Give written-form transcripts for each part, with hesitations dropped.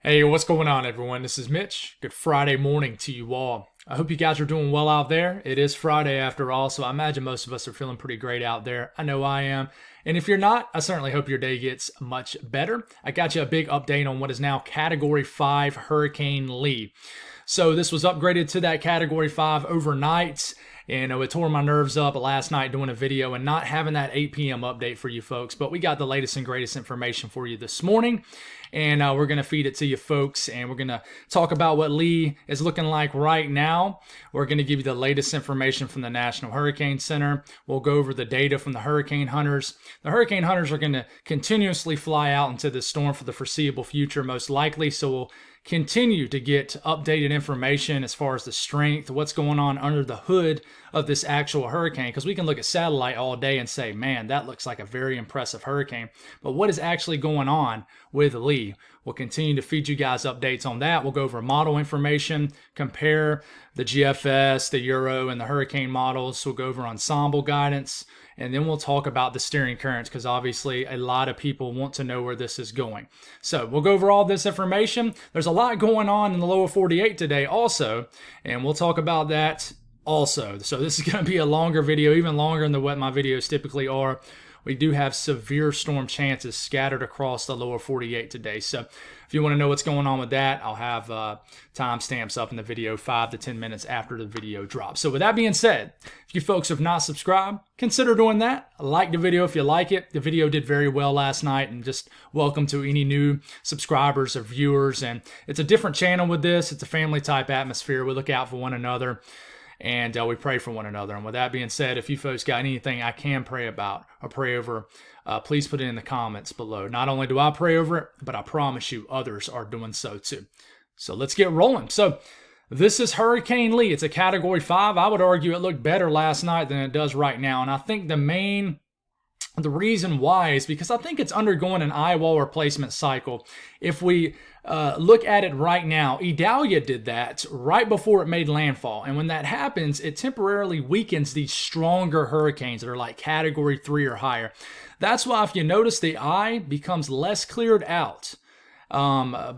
Hey, what's going on, everyone? This is Mitch. Good Friday morning to you all. I hope you guys are doing well out there. It is Friday after all, so I imagine most of us are feeling pretty great out there. I know I am. And if you're not, I certainly hope your day gets much better. I got you a big update on what is now Category 5 Hurricane Lee. So this was upgraded to that Category 5 overnight. And it tore my nerves up last night doing a video and not having that 8 p.m. update for you folks. But we got the latest and greatest information for you this morning. And we're going to feed it to you folks. And we're going to talk about what Lee is looking like right now. We're going to give you the latest information from the National Hurricane Center. We'll go over the data from the hurricane hunters. The hurricane hunters are going to continuously fly out into the storm for the foreseeable future, most likely. So we'll continue to get updated information as far as the strength, what's going on under the hood of this actual hurricane, because we can look at satellite all day and say, man, that looks like a very impressive hurricane. But what is actually going on with Lee? We'll continue to feed you guys updates on that. We'll go over model information, compare the GFS, the Euro, and the hurricane models. We'll go over ensemble guidance, and then we'll talk about the steering currents, because obviously a lot of people want to know where this is going. So we'll go over all this information. There's a lot going on in the lower 48 today also, and we'll talk about that also. So this is going to be a longer video, even longer than what my videos typically are. We do have severe storm chances scattered across the lower 48 today. So if you want to know what's going on with that, I'll have timestamps up in the video 5 to 10 minutes after the video drops. So with that being said, if you folks have not subscribed, consider doing that. Like the video if you like it. The video did very well last night, and just welcome to any new subscribers or viewers. And it's a different channel with this. It's a family type atmosphere. We look out for one another. And we pray for one another. And with that being said, if you folks got anything I can pray about or pray over, please put it in the comments below. Not only do I pray over it, but I promise you others are doing so too. So let's get rolling. So this is Hurricane Lee. It's a Category 5. I would argue it looked better last night than it does right now. And I think the reason why is because I think it's undergoing an eye wall replacement cycle. If we look at it right now, Idalia did that right before it made landfall. And when that happens, it temporarily weakens these stronger hurricanes that are like Category 3 or higher. That's why if you notice, the eye becomes less cleared out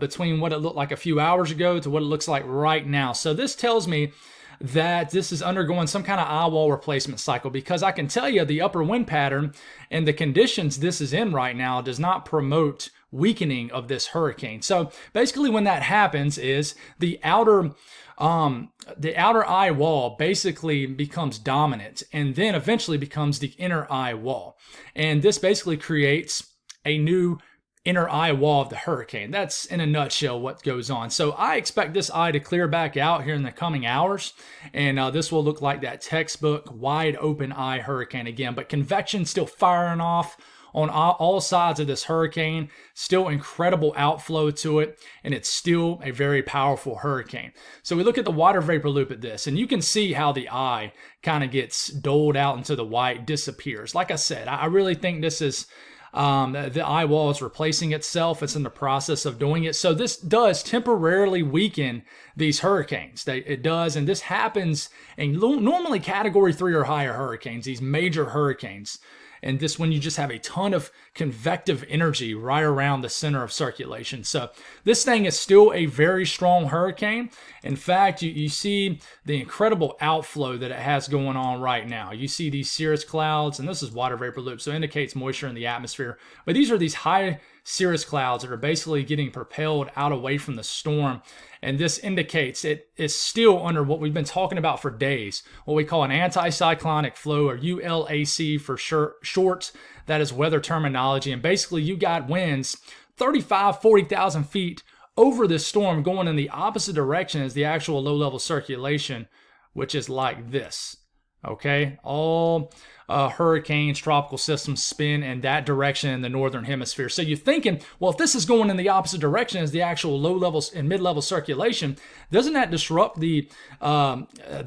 between what it looked like a few hours ago to what it looks like right now. So this tells me that this is undergoing some kind of eye wall replacement cycle, because I can tell you the upper wind pattern and the conditions this is in right now does not promote weakening of this hurricane. So basically when that happens is the outer eye wall basically becomes dominant and then eventually becomes the inner eye wall. And this basically creates a new inner eye wall of the hurricane. That's in a nutshell what goes on. So I expect this eye to clear back out here in the coming hours, and this will look like that textbook wide open eye hurricane again. But convection still firing off on all sides of this hurricane, still incredible outflow to it, and it's still a very powerful hurricane. So we look at the water vapor loop at this, and you can see how the eye kind of gets doled out into the white, disappears. Like I said, I really think this is the eye wall is replacing itself. It's in the process of doing it. So this does temporarily weaken these hurricanes. It does, and this happens in normally Category 3 or higher hurricanes, these major hurricanes. And this when you just have a ton of convective energy right around the center of circulation. So this thing is still a very strong hurricane. In fact, you see the incredible outflow that it has going on right now. You see these cirrus clouds, and this is water vapor loop, so it indicates moisture in the atmosphere. But these are these high cirrus clouds that are basically getting propelled out away from the storm. And this indicates it is still under what we've been talking about for days, what we call an anticyclonic flow, or ULAC for short. That is weather terminology. And basically you got winds 40,000 feet over this storm going in the opposite direction as the actual low-level circulation, which is like this. Okay, all hurricanes, tropical systems spin in that direction in the northern hemisphere. So you're thinking, well, if this is going in the opposite direction as the actual low levels and mid-level circulation, doesn't that disrupt the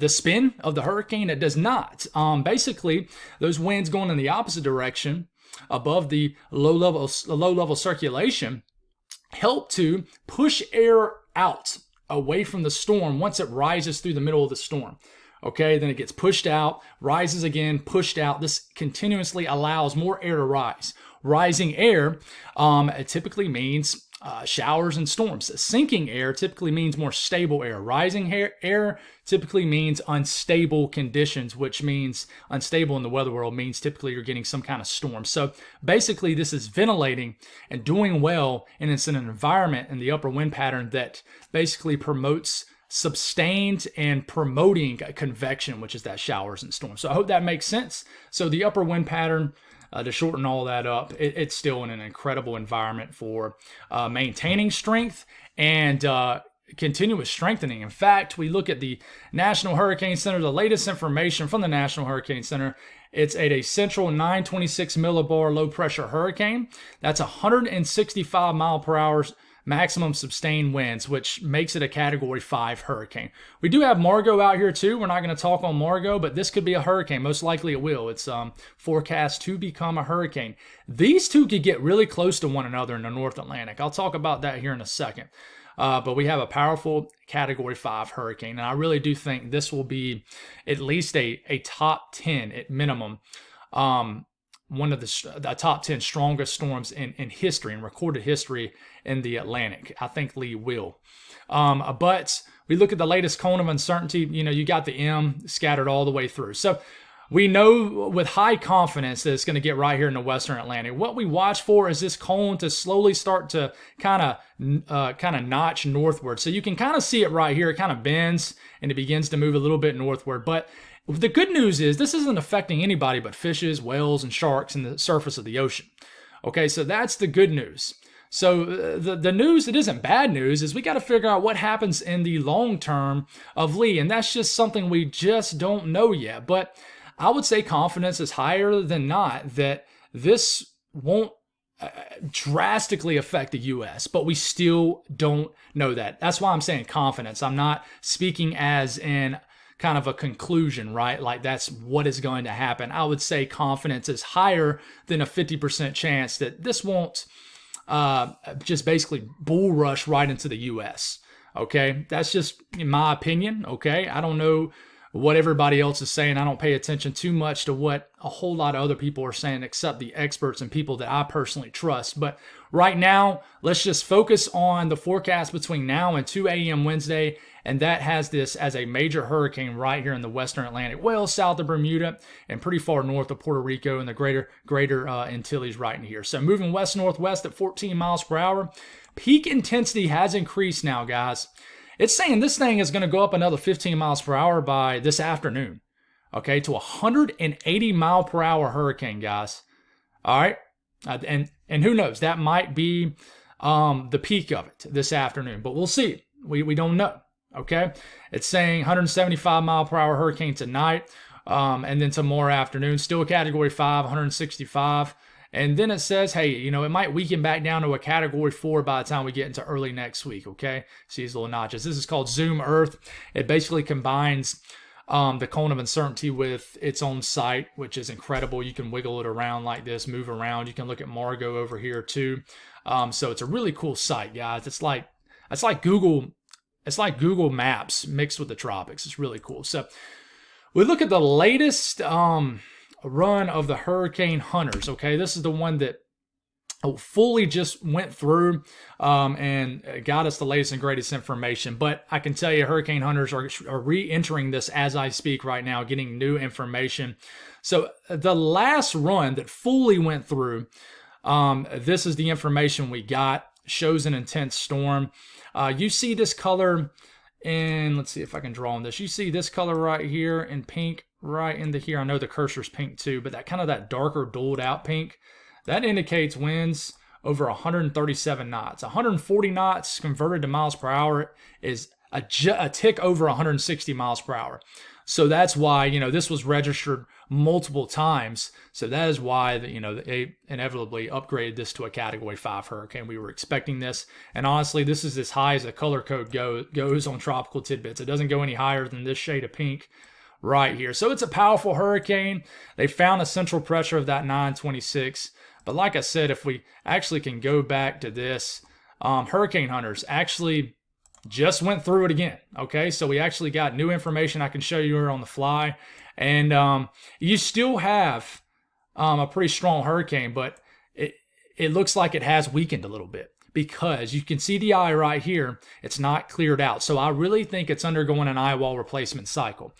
spin of the hurricane? It does not. Basically, those winds going in the opposite direction above the low-level circulation help to push air out away from the storm once it rises through the middle of the storm. Okay, then it gets pushed out, rises again, pushed out. This continuously allows more air to rise. Rising air it typically means showers and storms. Sinking air typically means more stable air. Rising air typically means unstable conditions, which means unstable in the weather world means typically you're getting some kind of storm. So basically this is ventilating and doing well, and it's in an environment in the upper wind pattern that basically promotes sustained and promoting convection, which is that showers and storms. So I hope that makes sense. So the upper wind pattern, to shorten all that up, it's still in an incredible environment for maintaining strength and continuous strengthening. In fact, we look at the National Hurricane Center, the latest information from the National Hurricane Center. It's at a central 926 millibar low pressure hurricane. That's 165 mile per hour maximum sustained winds, which makes it a Category 5 hurricane. We do have Margot out here too. We're not going to talk on Margot, but this could be a hurricane. Most likely it will. It's forecast to become a hurricane. These two could get really close to one another in the North Atlantic. I'll talk about that here in a second. But we have a powerful Category 5 hurricane, and I really do think this will be at least a top 10 at minimum. One of the top 10 strongest storms in history, in recorded history in the Atlantic. I think Lee will. But we look at the latest cone of uncertainty. You got the M scattered all the way through. So we know with high confidence that it's going to get right here in the Western Atlantic. What we watch for is this cone to slowly start to kind of notch northward. So you can kind of see it right here. It kind of bends and it begins to move a little bit northward. But the good news is this isn't affecting anybody but fishes, whales, and sharks in the surface of the ocean. Okay, so that's the good news. So the news that isn't bad news is we got to figure out what happens in the long term of Lee, and that's just something we just don't know yet. But I would say confidence is higher than not that this won't drastically affect the U.S., but we still don't know that. That's why I'm saying confidence. I'm not speaking as in kind of a conclusion, right? Like that's what is going to happen. I would say confidence is higher than a 50% chance that this won't just basically bull rush right into the U.S. Okay, that's just in my opinion. Okay, I don't know what everybody else is saying. I don't pay attention too much to what a whole lot of other people are saying, except the experts and people that I personally trust. But right now, let's just focus on the forecast between now and 2 a.m. Wednesday, and that has this as a major hurricane right here in the Western Atlantic, well south of Bermuda and pretty far north of Puerto Rico and the greater Antilles right in here. So moving west-northwest at 14 miles per hour. Peak intensity has increased now, guys. It's saying this thing is going to go up another 15 miles per hour by this afternoon, okay, to 180 mile per hour hurricane, guys. All right, and who knows? That might be the peak of it this afternoon, but we'll see. We don't know. Okay, it's saying 175 mile per hour hurricane tonight, and then tomorrow afternoon, still a Category 5, 165. And then it says, hey, it might weaken back down to a Category 4 by the time we get into early next week, okay? See these little notches. This is called Zoom Earth. It basically combines the cone of uncertainty with its own site, which is incredible. You can wiggle it around like this, move around. You can look at Margot over here too. So it's a really cool site, guys. It's like Google Maps mixed with the tropics. It's really cool. So we look at the latest run of the Hurricane Hunters. Okay, this is the one that fully just went through and got us the latest and greatest information. But I can tell you, Hurricane Hunters are re-entering this as I speak right now, getting new information. So the last run that fully went through, this is the information we got. Shows an intense storm. You see this color in, let's see if I can draw on this. You see this color right here in pink, right into here. I know the cursor's pink too, but that darker dulled out pink, that indicates winds over 137 knots. 140 knots converted to miles per hour is a tick over 160 miles per hour. So that's why, this was registered multiple times. So that is why they inevitably upgraded this to a Category 5 hurricane. We were expecting this. And honestly, this is as high as the color code goes on Tropical Tidbits. It doesn't go any higher than this shade of pink right here. So it's a powerful hurricane. They found a central pressure of that 926. But like I said, if we actually can go back to this, Hurricane Hunters actually just went through it again. Okay, so we actually got new information I can show you here on the fly. And you still have a pretty strong hurricane, but it looks like it has weakened a little bit. because you can see the eye right here. It's not cleared out. So I really think it's undergoing an eye wall replacement cycle.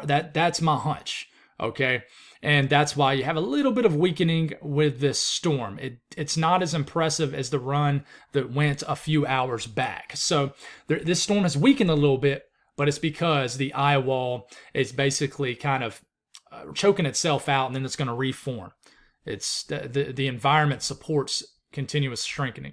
That's my hunch. Okay. And that's why you have a little bit of weakening with this storm. It's not as impressive as the run that went a few hours back. So this storm has weakened a little bit, but it's because the eye wall is basically kind of choking itself out, and then it's going to reform. It's the environment supports continuous strengthening.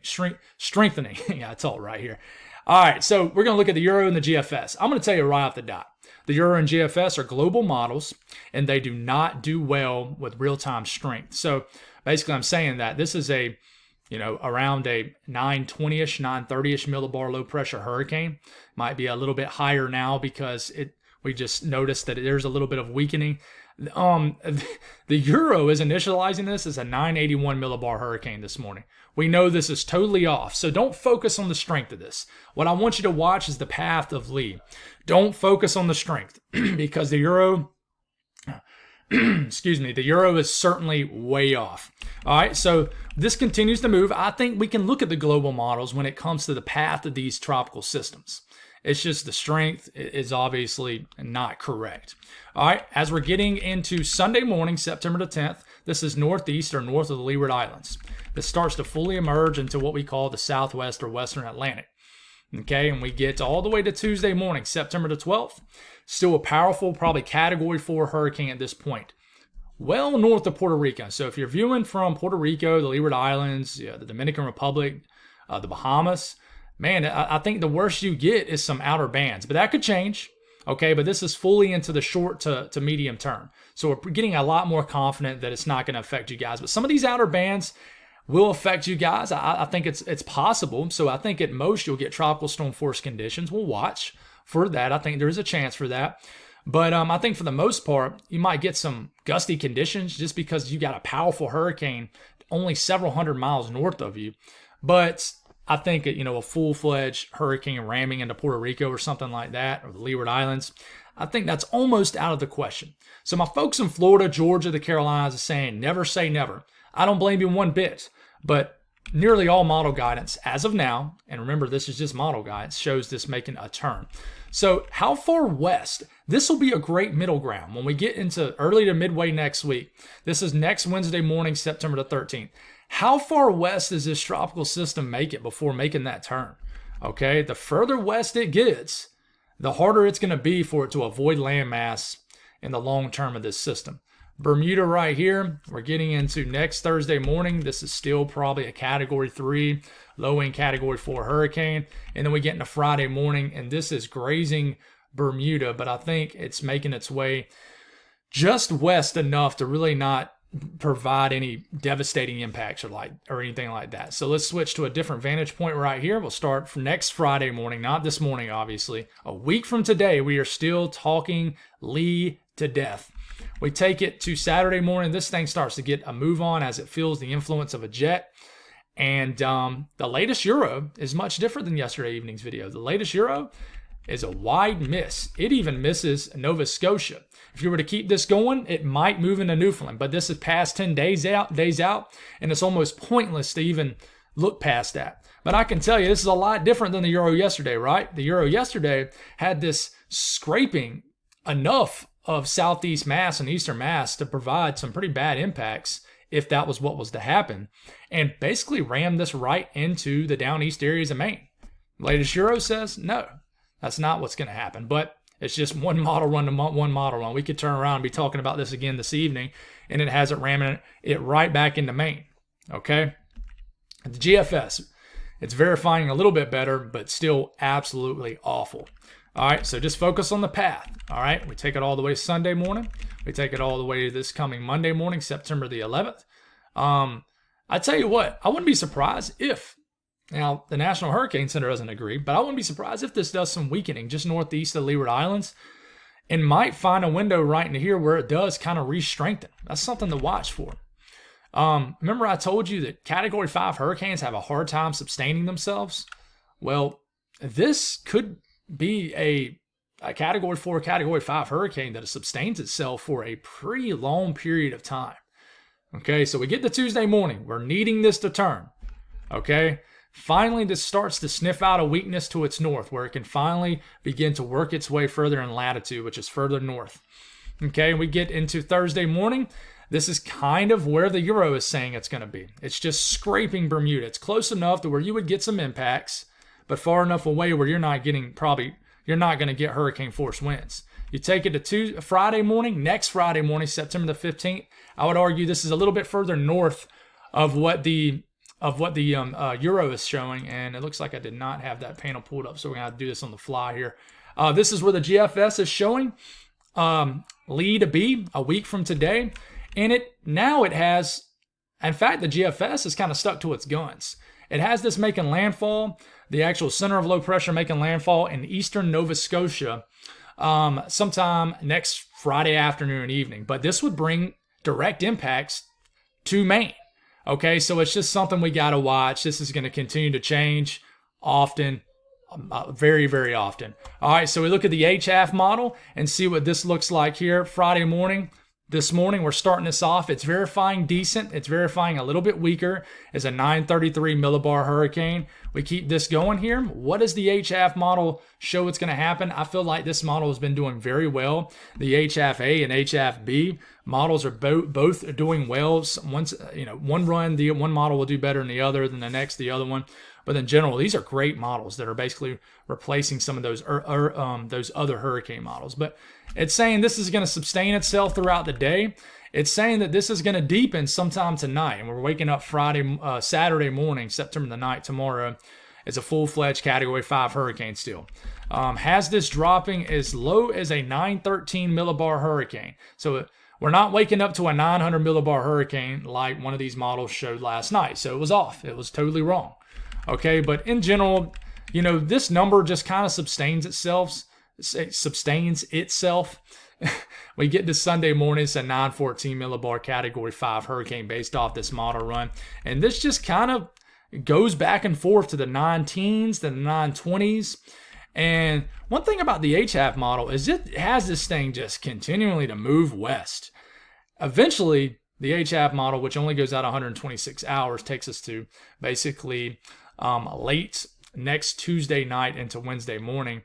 Yeah, it's all right here. All right, so we're going to look at the Euro and the GFS. I'm going to tell you right off the dot. The Euro and GFS are global models, and they do not do well with real-time strength. So basically, I'm saying that this is around a 920-ish, 930-ish millibar low-pressure hurricane. Might be a little bit higher now because we just noticed that there's a little bit of weakening. The Euro is initializing this as a 981 millibar hurricane this morning. We know this is totally off, so don't focus on the strength of this. What I want you to watch is the path of Lee. Don't focus on the strength because the Euro, the Euro is certainly way off. All right, so this continues to move. I think we can look at the global models when it comes to the path of these tropical systems. It's just the strength is obviously not correct. All right, as we're getting into Sunday morning, September the 10th, this is northeast or north of the Leeward Islands. This starts to fully emerge into what we call the southwest or western Atlantic. Okay, and we get all the way to Tuesday morning, September the 12th. Still a powerful, probably Category 4 hurricane at this point. Well north of Puerto Rico. So if you're viewing from Puerto Rico, the Leeward Islands, the Dominican Republic, the Bahamas, man, I think the worst you get is some outer bands. But that could change. Okay, but this is fully into the short to medium term. So we're getting a lot more confident that it's not going to affect you guys. But some of these outer bands will affect you guys. I think it's possible. So I think at most you'll get tropical storm force conditions. We'll watch for that. I think there is a chance for that. But I think for the most part, you might get some gusty conditions just because you got a powerful hurricane only several hundred miles north of you. But I think, a full-fledged hurricane ramming into Puerto Rico or something like that, or the Leeward Islands, I think that's almost out of the question. So my folks in Florida, Georgia, the Carolinas are saying never say never. I don't blame you one bit, but nearly all model guidance as of now, and remember this is just model guidance, shows this making a turn. So how far west? This will be a great middle ground when we get into early to midway next week. This is next Wednesday morning, September the 13th. How far west does this tropical system make it before making that turn? Okay, the further west it gets, the harder it's going to be for it to avoid landmass in the long term of this system. Bermuda right here, we're getting into next Thursday morning. This is still probably a Category 3, low-end Category 4 hurricane. And then we get into Friday morning, and this is grazing Bermuda, but I think it's making its way just west enough to really not provide any devastating impacts or anything like that. So let's switch to a different vantage point right here. We'll start from next Friday morning, not this morning, obviously. A week from today, we are still talking Lee to death. We take it to Saturday morning. This thing starts to get a move on as it feels the influence of a jet. And the latest Euro is much different than yesterday evening's video. The latest Euro is a wide miss. It even misses Nova Scotia. If you were to keep this going, it might move into Newfoundland, but this is past 10 days out, and it's almost pointless to even look past that. But I can tell you, this is a lot different than the Euro yesterday, right? The Euro yesterday had this scraping enough of southeast Mass and eastern Mass to provide some pretty bad impacts if that was what was to happen, and basically rammed this right into the down east areas of Maine. Latest Euro says, no, that's not what's going to happen, but it's just one model run to one model run. We could turn around and be talking about this again this evening, and it has it ramming it right back into Maine, okay? The GFS, it's verifying a little bit better, but still absolutely awful. All right, so just focus on the path, all right? We take it all the way Sunday morning. We take it all the way to this coming Monday morning, September the 11th. I tell you what, I wouldn't be surprised if, now the National Hurricane Center doesn't agree, but I wouldn't be surprised if this does some weakening just northeast of Leeward Islands and might find a window right into here where it does kind of re-strengthen. That's something to watch for. Remember I told you that Category 5 hurricanes have a hard time sustaining themselves? Well, this could be a Category 4, Category 5 hurricane that sustains itself for a pretty long period of time. Okay, so we get to Tuesday morning. We're needing this to turn. Okay, finally this starts to sniff out a weakness to its north, where it can finally begin to work its way further in latitude, which is further north. Okay, we get into Thursday morning. This is kind of where the Euro is saying it's going to be. It's just scraping Bermuda. It's close enough to where you would get some impacts, but far enough away where you're not going to get hurricane force winds. You take it to Friday morning, next Friday morning, September the 15th. I would argue this is a little bit further north of what the Euro is showing, and it looks like I did not have that panel pulled up, so we're going to have to do this on the fly here. This is where the GFS is showing Lee to be a week from today. And it has, in fact, the GFS is kind of stuck to its guns. It has this making landfall, the actual center of low pressure making landfall in eastern Nova Scotia sometime next Friday afternoon and evening. But this would bring direct impacts to Maine. Okay, so it's just something we got to watch. This is going to continue to change often, very, very often. All right, so we look at the HAF model and see what this looks like here Friday morning. This morning, we're starting this off. It's verifying decent. It's verifying a little bit weaker as a 933 millibar hurricane. We keep this going here. What does the HAF model show what's going to happen? I feel like this model has been doing very well. The HAF-A and HAF-B models are both doing well. Once, one run, the one model will do better than the other, than the next, the other one. But in general, these are great models that are basically replacing some of those other hurricane models. But it's saying this is going to sustain itself throughout the day. It's saying that this is going to deepen sometime tonight. And we're waking up Saturday morning, September the 9th, tomorrow. It's a full-fledged Category 5 hurricane still. Has this dropping as low as a 913 millibar hurricane. So we're not waking up to a 900 millibar hurricane like one of these models showed last night. So it was off. It was totally wrong. Okay, but in general, this number just kind of sustains itself. We get to Sunday morning, it's a 914 millibar Category 5 hurricane based off this model run. And this just kind of goes back and forth to the 9-teens, to the 920s. And one thing about the HAF model is it has this thing just continually to move west. Eventually, the HAF model, which only goes out 126 hours, takes us to basically late next Tuesday night into Wednesday morning,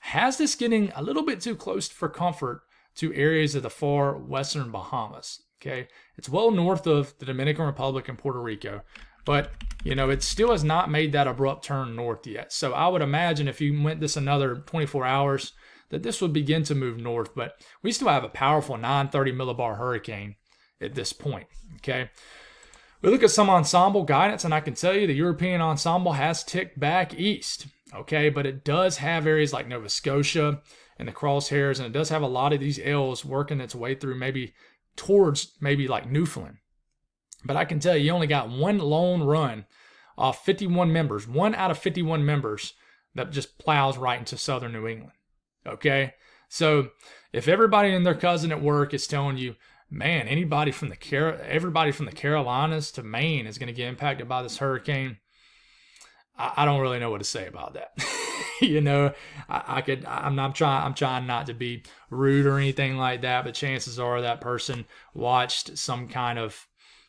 has this getting a little bit too close for comfort to areas of the far western Bahamas. Okay, it's well north of the Dominican Republic and Puerto Rico, but it still has not made that abrupt turn north yet. So I would imagine if you went this another 24 hours, that this would begin to move north. But we still have a powerful 930 millibar hurricane at this point. Okay. We look at some ensemble guidance, and I can tell you the European ensemble has ticked back east, okay? But it does have areas like Nova Scotia and the crosshairs, and it does have a lot of these L's working its way through towards like Newfoundland. But I can tell you only got one lone run off 51 members, 1 out of 51 members that just plows right into southern New England, okay? So if everybody and their cousin at work is telling you, man, everybody from the Carolinas to Maine is going to get impacted by this hurricane, I don't really know what to say about that. I'm trying not to be rude or anything like that, but chances are that person watched some kind of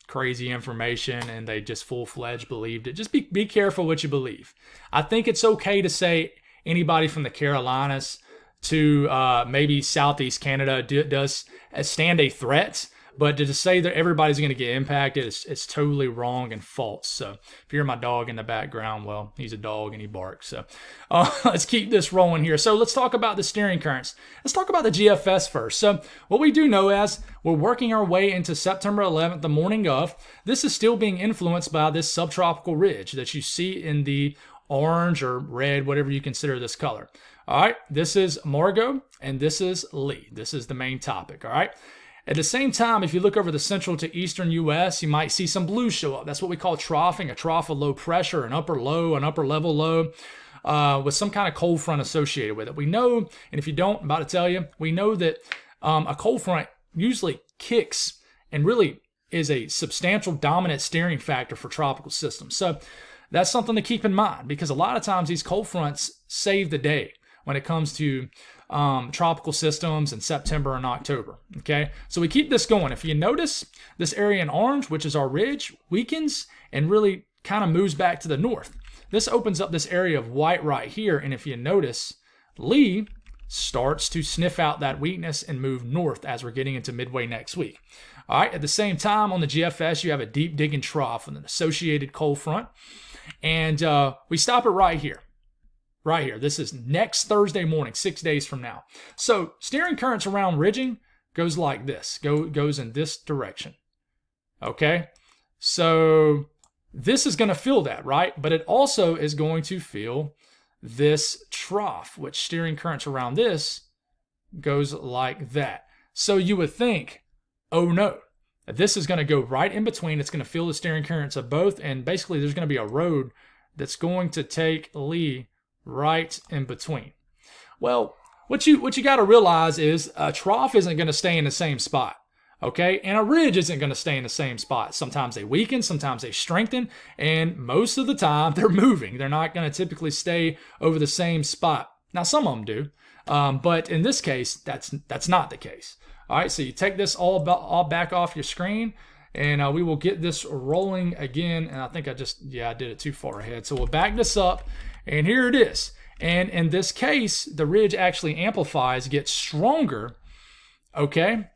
crazy information and they just full-fledged believed it. Just be careful what you believe. I think it's okay to say anybody from the Carolinas to maybe Southeast Canada does stand a threat, but to say that everybody's going to get impacted is totally wrong and false. So if you hear my dog in the background, well, he's a dog and he barks. So let's keep this rolling here. So let's talk about the steering currents. Let's talk about the GFS first. So what we do know is we're working our way into September 11th, the morning of. This is still being influenced by this subtropical ridge that you see in the orange or red, whatever you consider this color. All right, this is Margot, and this is Lee. This is the main topic, all right? At the same time, if you look over the central to eastern U.S., you might see some blue show up. That's what we call troughing, a trough of low pressure, an upper low, an upper level low, with some kind of cold front associated with it. We know, and if you don't, I'm about to tell you, we know that a cold front usually kicks and really is a substantial dominant steering factor for tropical systems. So that's something to keep in mind, because a lot of times these cold fronts save the day when it comes to tropical systems in September and October, okay? So we keep this going. If you notice, this area in orange, which is our ridge, weakens and really kind of moves back to the north. this opens up this area of white right here. And if you notice, Lee starts to sniff out that weakness and move north as we're getting into midway next week. All right, at the same time on the GFS, you have a deep digging trough with an associated cold front. And we stop it right here. Right here. This is next Thursday morning, 6 days from now. So steering currents around ridging goes like this, goes in this direction. Okay, so this is going to feel that, right? But it also is going to feel this trough, which steering currents around this goes like that. So you would think, oh no, this is going to go right in between. It's going to feel the steering currents of both. And basically there's going to be a road that's going to take Lee right in between. Well, what you got to realize is a trough isn't going to stay in the same spot. Okay, and a ridge isn't going to stay in the same spot. Sometimes they weaken, sometimes they strengthen, and most of the time they're moving. They're not going to typically stay over the same spot. Now, some of them do, but in this case, that's not the case. All right, so you take this all back off your screen, and we will get this rolling again. And I think I did it too far ahead. So we'll back this up, and here it is. And in this case, the ridge actually amplifies, gets stronger, okay?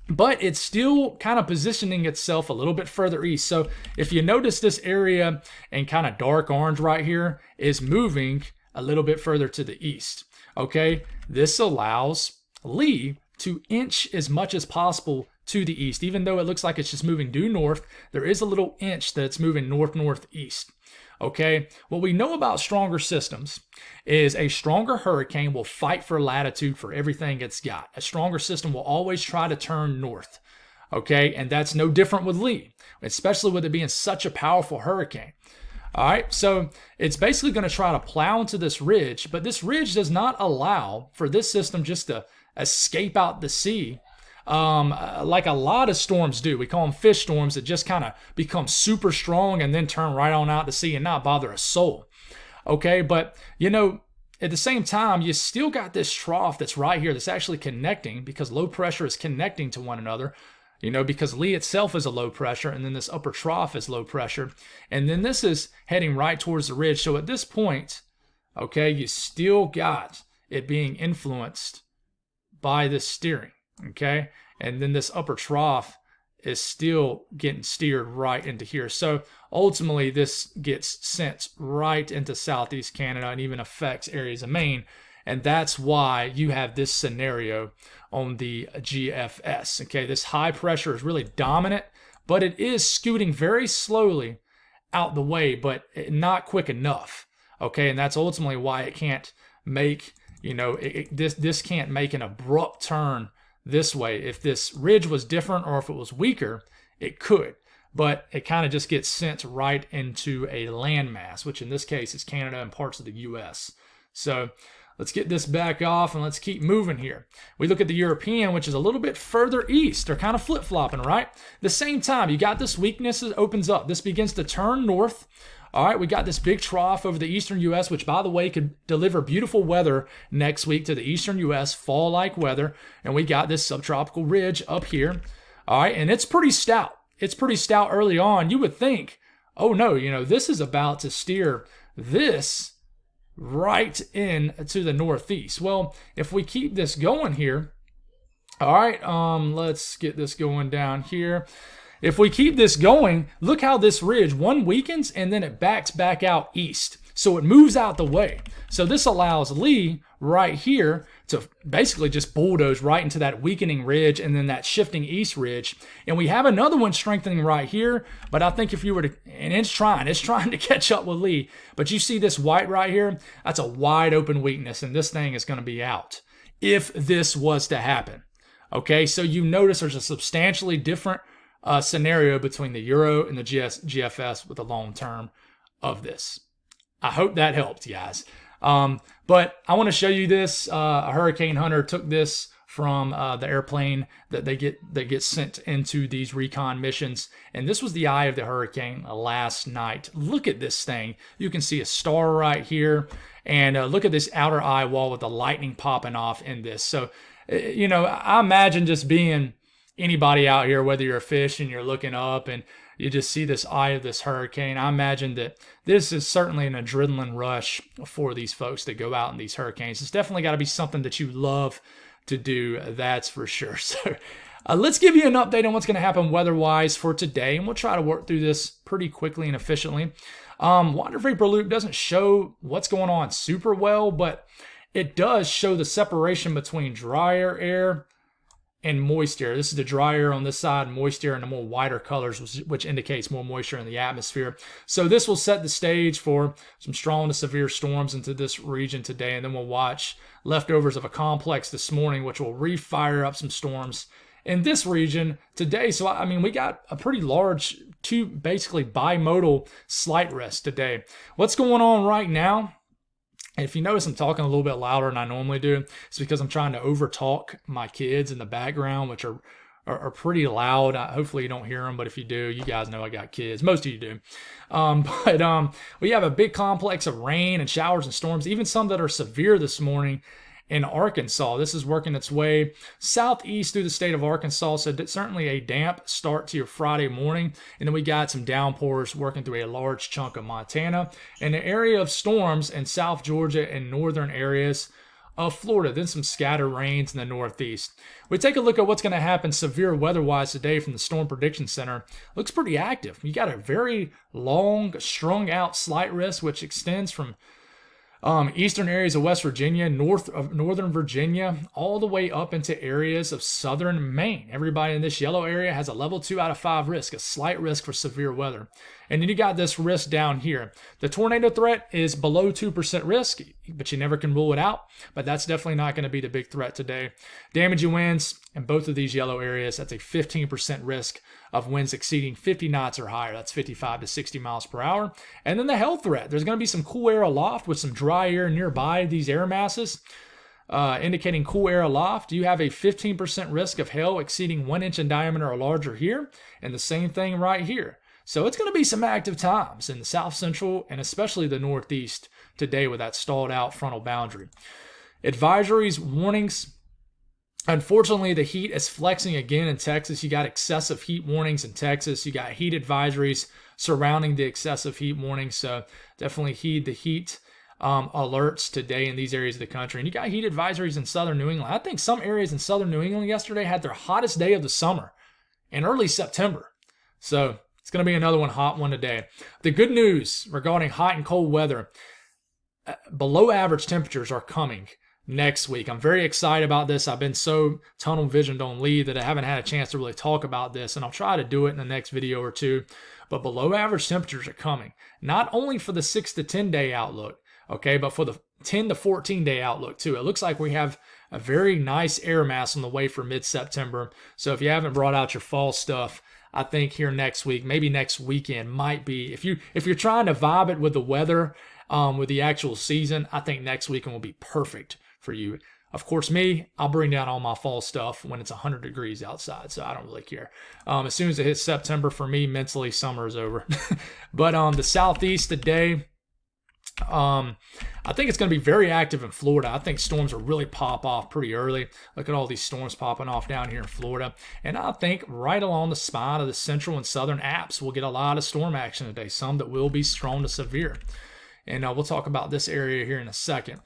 But it's still kind of positioning itself a little bit further east. So if you notice, this area and kind of dark orange right here is moving a little bit further to the east. Okay, this allows Lee to inch as much as possible to the east. Even though it looks like it's just moving due north, there is a little inch that's moving north-northeast. Okay, what we know about stronger systems is a stronger hurricane will fight for latitude for everything it's got. A stronger system will always try to turn north. Okay, and that's no different with Lee, especially with it being such a powerful hurricane. All right, so it's basically going to try to plow into this ridge, but this ridge does not allow for this system just to escape out the sea. Like a lot of storms do. We call them fish storms that just kind of become super strong and then turn right on out to sea and not bother a soul. Okay, but you know, at the same time, you still got this trough that's right here that's actually connecting, because low pressure is connecting to one another. You know, because Lee itself is a low pressure, and then this upper trough is low pressure, and then this is heading right towards the ridge. So at this point, okay, you still got it being influenced by this steering. Okay, and then this upper trough is still getting steered right into here. So ultimately, this gets sent right into southeast Canada and even affects areas of Maine. And that's why you have this scenario on the GFS. Okay, this high pressure is really dominant, but it is scooting very slowly out the way, but not quick enough. Okay, and that's ultimately why it can't make, you know, this can't make an abrupt turn this way. If this ridge was different or if it was weaker, it could, but it kind of just gets sent right into a landmass, which in this case is Canada and parts of the US. So let's get this back off and let's keep moving here. We look at the European, which is a little bit further east. They're kind of flip-flopping, right? At the same time, you got this weakness that opens up. This begins to turn north. All right, we got this big trough over the eastern U.S., which, by the way, could deliver beautiful weather next week to the eastern U.S., fall-like weather. And we got this subtropical ridge up here. All right, and it's pretty stout. It's pretty stout early on. You would think, oh, no, you know, this is about to steer this right in to the northeast. Well, if we keep this going here, all right, let's get this going down here. If we keep this going, look how this ridge, one weakens and then it backs back out east. So it moves out the way. So this allows Lee right here to basically just bulldoze right into that weakening ridge and then that shifting east ridge. And we have another one strengthening right here. But I think if you were to, and it's trying to catch up with Lee. But you see this white right here? That's a wide open weakness, and this thing is going to be out if this was to happen. Okay, so you notice there's a substantially different scenario between the Euro and the GFS with the long term of this. I hope that helped, guys. But I want to show you this. A hurricane hunter took this from the airplane that they get sent into these recon missions, and this was the eye of the hurricane last night. Look at this thing. You can see a star right here, and look at this outer eye wall with the lightning popping off in this. So, you know, I imagine just being anybody out here, whether you're a fish and you're looking up and you just see this eye of this hurricane, I imagine that this is certainly an adrenaline rush for these folks that go out in these hurricanes. It's definitely got to be something that you love to do, that's for sure. So let's give you an update on what's going to happen weather-wise for today, and we'll try to work through this pretty quickly and efficiently. Water vapor loop doesn't show what's going on super well, but it does show the separation between drier air and moist air. This is the dry air on this side, moist air in the more whiter colors, which indicates more moisture in the atmosphere. So this will set the stage for some strong to severe storms into this region today, and then we'll watch leftovers of a complex this morning, which will re-fire up some storms in this region today. So, I mean, we got a pretty large, two basically bimodal slight risk today. What's going on right now? And if you notice I'm talking a little bit louder than I normally do, it's because I'm trying to overtalk my kids in the background, which are pretty loud. Hopefully you don't hear them, but if you do, you guys know I got kids. Most of you do. We have a big complex of rain and showers and storms, even some that are severe this morning in Arkansas. This is working its way southeast through the state of Arkansas, so certainly a damp start to your Friday morning. And then we got some downpours working through a large chunk of Montana and an area of storms in South Georgia and northern areas of Florida, then some scattered rains in the northeast. We take a look at what's going to happen severe weather-wise today from the Storm Prediction Center. Looks pretty active. You got a very long, strung-out slight risk, which extends from eastern areas of West Virginia, northern Virginia, all the way up into areas of southern Maine. Everybody in this yellow area has a level 2 out of 5 risk, a slight risk for severe weather. And then you got this risk down here. The tornado threat is below 2% risk, but you never can rule it out. But that's definitely not going to be the big threat today. Damaging winds in both of these yellow areas, that's a 15% risk of winds exceeding 50 knots or higher. That's 55 to 60 miles per hour. And then the hail threat. There's going to be some cool air aloft with some dry air nearby these air masses, indicating cool air aloft. You have a 15% risk of hail exceeding 1 inch in diameter or larger here, and the same thing right here. So it's going to be some active times in the south central and especially the northeast today with that stalled out frontal boundary. Advisories, warnings. Unfortunately, the heat is flexing again in Texas. You got excessive heat warnings in Texas. You got heat advisories surrounding the excessive heat warnings. So definitely heed the heat alerts today in these areas of the country. And you got heat advisories in southern New England. I think some areas in southern New England yesterday had their hottest day of the summer in early September. So it's going to be another hot one today. The good news regarding hot and cold weather, below average temperatures are coming next week. I'm very excited about this. I've been so tunnel visioned on Lee that I haven't had a chance to really talk about this, and I'll try to do it in the next video or two. But below average temperatures are coming, not only for the 6 to 10 day outlook, okay, but for the 10 to 14 day outlook too. It looks like we have a very nice air mass on the way for mid-September. So if you haven't brought out your fall stuff, I think here next week, maybe next weekend might be, if you're trying to vibe it with the weather, with the actual season, I think next weekend will be perfect for you. Of course, I'll bring down all my fall stuff when it's 100 degrees outside, so I don't really care. As soon as it hits September, for me, mentally, summer is over. But the southeast today, I think it's going to be very active in Florida. I think storms will really pop off pretty early. Look at all these storms popping off down here in Florida. And I think right along the spine of the central and southern apps, we'll get a lot of storm action today, some that will be strong to severe. And we'll talk about this area here in a second.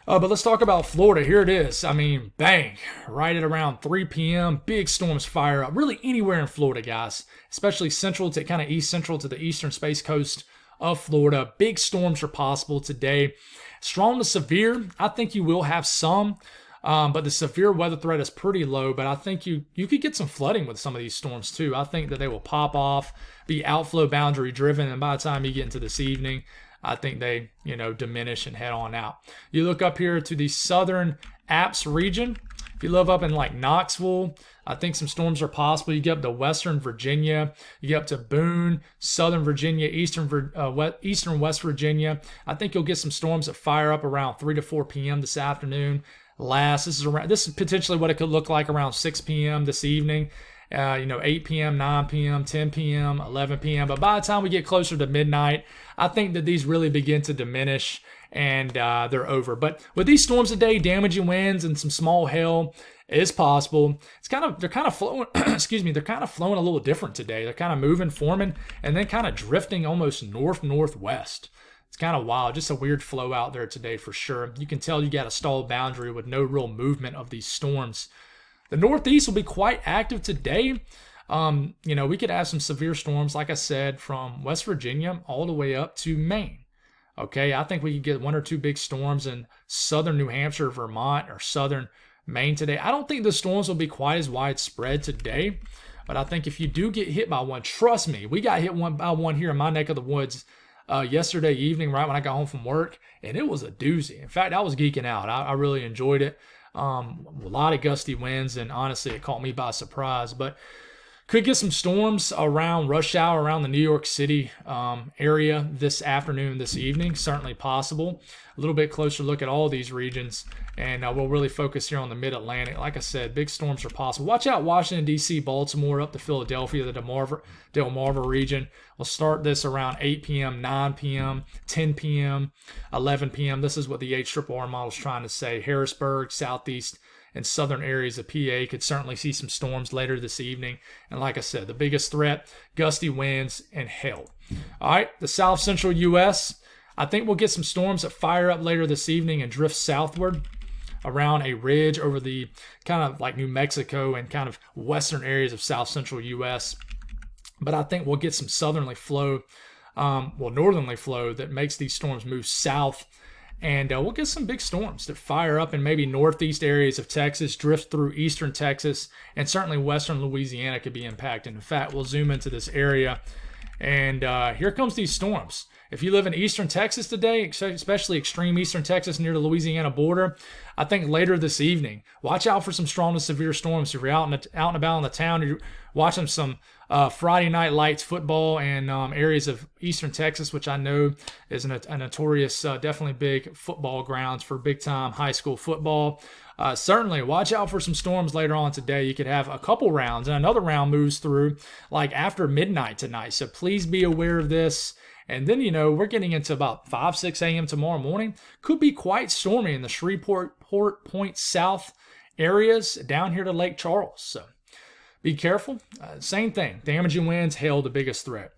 But let's talk about Florida. Here it is. I mean, bang, right at around 3 p.m., big storms fire up. Really anywhere in Florida, guys, especially central to kind of east central to the eastern space coast of Florida. Big storms are possible today. Strong to severe, I think you will have some, but the severe weather threat is pretty low. But I think you could get some flooding with some of these storms too. I think that they will pop off, be outflow boundary driven, and by the time you get into this evening, I think they, diminish and head on out. You look up here to the southern Apps region. If you live up in like Knoxville, I think some storms are possible. You get up to western Virginia, you get up to Boone, southern Virginia, eastern West Virginia. I think you'll get some storms that fire up around 3 to 4 p.m. this afternoon. This is potentially what it could look like around 6 p.m. this evening. 8 p.m., 9 p.m., 10 p.m., 11 p.m. But by the time we get closer to midnight, I think that these really begin to diminish and they're over. But with these storms today, damaging winds and some small hail is possible. They're kind of flowing, excuse me, they're kind of flowing a little different today. They're kind of moving, forming, and then kind of drifting almost north-northwest. It's kind of wild. Just a weird flow out there today for sure. You can tell you got a stalled boundary with no real movement of these storms. The Northeast will be quite active today. We could have some severe storms, like I said, from West Virginia all the way up to Maine. Okay, I think we could get 1 or 2 big storms in southern New Hampshire, Vermont, or southern Maine today. I don't think the storms will be quite as widespread today, but I think if you do get hit by one, trust me, we got hit by one here in my neck of the woods yesterday evening, right when I got home from work, and it was a doozy. In fact, I was geeking out. I really enjoyed it. A lot of gusty winds, and honestly, it caught me by surprise. But could get some storms around rush hour around the New York City area this afternoon, this evening. Certainly possible. A little bit closer look at all these regions, and we'll really focus here on the mid-Atlantic. Like I said, big storms are possible. Watch out Washington, D.C., Baltimore, up to Philadelphia, the Delmarva region. We'll start this around 8 p.m., 9 p.m., 10 p.m., 11 p.m. This is what the HRRR model is trying to say. Harrisburg, southeast, and southern areas of PA could certainly see some storms later this evening. And like I said, the biggest threat, gusty winds and hail. All right, the south central U.S., I think we'll get some storms that fire up later this evening and drift southward around a ridge over the kind of like New Mexico and kind of western areas of south central U.S. But I think we'll get some northerly flow that makes these storms move south. And we'll get some big storms that fire up in maybe northeast areas of Texas, drift through eastern Texas, and certainly western Louisiana could be impacted. In fact, we'll zoom into this area, and here comes these storms. If you live in eastern Texas today, especially extreme eastern Texas near the Louisiana border, I think later this evening, watch out for some strong to severe storms. If you're out and about in the town, you're watching some Friday night lights football and areas of eastern Texas, which I know is a notorious, definitely big football grounds for big-time high school football. Certainly, watch out for some storms later on today. You could have a couple rounds, and another round moves through like after midnight tonight. So please be aware of this. And then, we're getting into about 5, 6 a.m. tomorrow morning. Could be quite stormy in the Shreveport, Point South areas down here to Lake Charles. So be careful. Same thing. Damaging winds, hail, the biggest threat.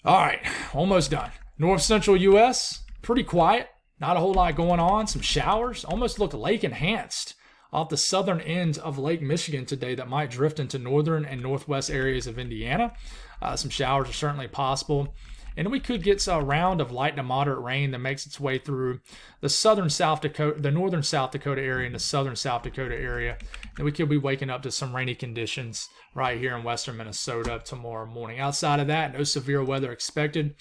All right, almost done. North central U.S., pretty quiet. Not a whole lot going on. Some showers. Almost look lake enhanced off the southern end of Lake Michigan today that might drift into northern and northwest areas of Indiana. Some showers are certainly possible. And we could get a round of light to moderate rain that makes its way through the northern South Dakota area and the southern South Dakota area. And we could be waking up to some rainy conditions right here in western Minnesota tomorrow morning. Outside of that, no severe weather expected.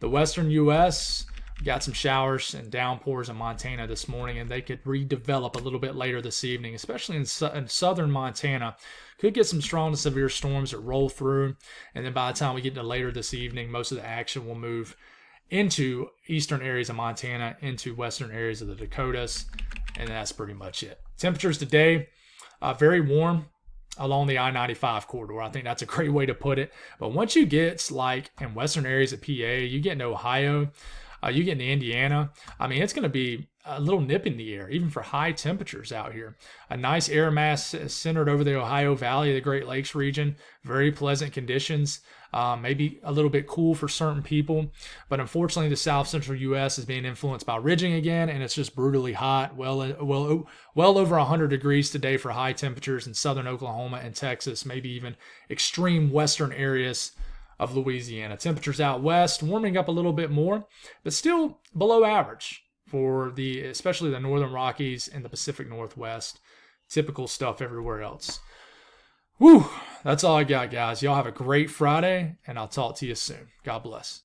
The western U.S., got some showers and downpours in Montana this morning, and they could redevelop a little bit later this evening, especially in southern Montana. Could get some strong to severe storms that roll through, and then by the time we get to later this evening, most of the action will move into eastern areas of Montana, into western areas of the Dakotas, and that's pretty much it. Temperatures today, very warm along the I-95 corridor. I think that's a great way to put it. But once you get like in western areas of PA, you get into Ohio, you get into Indiana, I mean, it's going to be a little nip in the air, even for high temperatures out here. A nice air mass centered over the Ohio Valley, the Great Lakes region. Very pleasant conditions. Maybe a little bit cool for certain people. But unfortunately, the south central U.S. is being influenced by ridging again, and it's just brutally hot. Well over 100 degrees today for high temperatures in southern Oklahoma and Texas, maybe even extreme western areas of Louisiana. Temperatures out west warming up a little bit more, but still below average for especially the northern Rockies and the Pacific Northwest. Typical stuff everywhere else. Woo! That's all I got, guys. Y'all have a great Friday, and I'll talk to you soon. God bless.